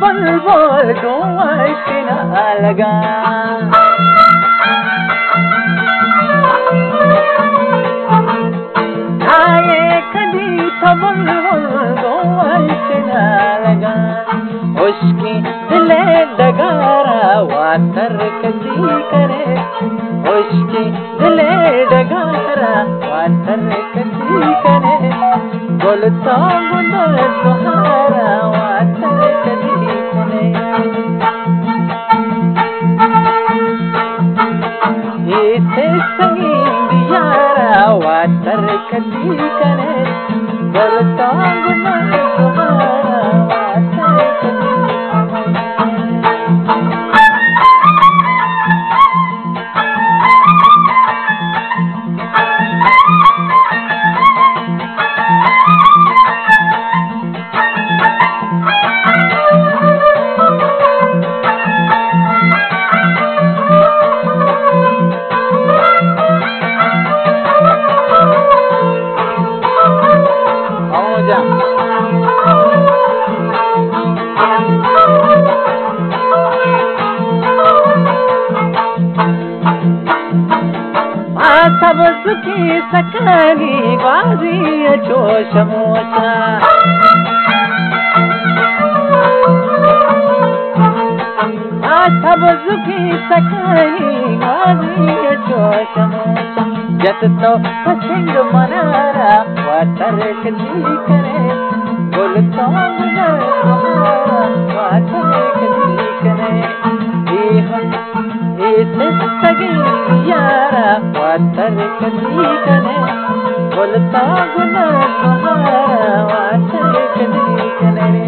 बुलबुल घुमना लगा, आए कभी तो बुलबुल घुमना लगा, उसकी दिले डगारा वातर कदी करे, उसकी दिले डगारा वातर कदी करे, बोलता बुना तुम्हारा वातर कदी करे. ऐसे संगीन दियारा वातर कदी करे, बोलता बुना तुम्हारा वातर कदी सब सुखी सकनी बाजी जोश मोशा, सब सुखी सकनी बाजी जोश मोशा, जत तो पसंद मनारा वातर कदी करे, बोलता मना वातर कदी करे. ऐसे सगी यारा वातर कदी करे, बोलता गुना तुम्हारा वातर कदी करे.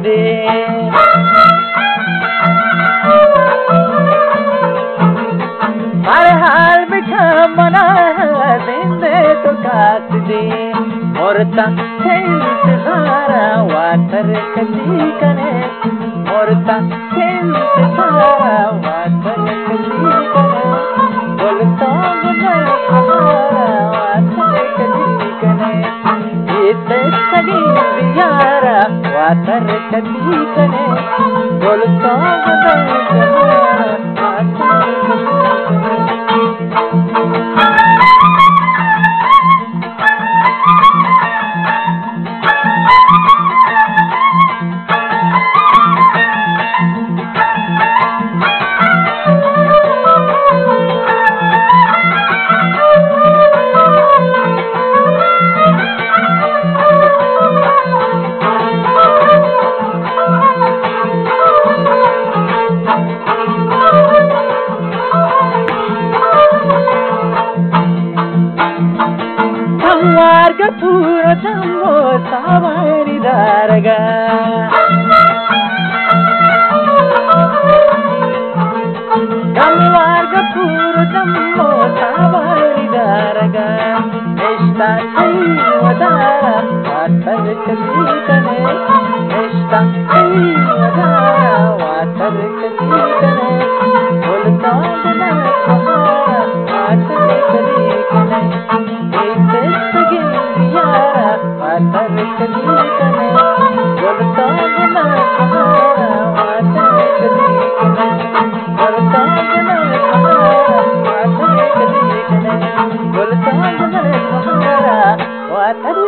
दे हर हाल बिठा मना दे तो काट दे, मोरता इंतजारा वातर कदी करे, मोरता इंतजारा वातर कदी करे, बोलता बुना तुम्हारा वातर कदी करे. ऐसे सगी यारा वातर कदी करे, बोलता बुना तुम्हारा वातर कदी करे. दारगा Gamwarga puro dammo sabari darga Esta wadara watar kadikane Esta wadara watar kadikane Bolta gana sahara watar kadikane Ekte sagin diyara watar kadikane Bolta gana sahara watar kadikane Bolta gana sahara watar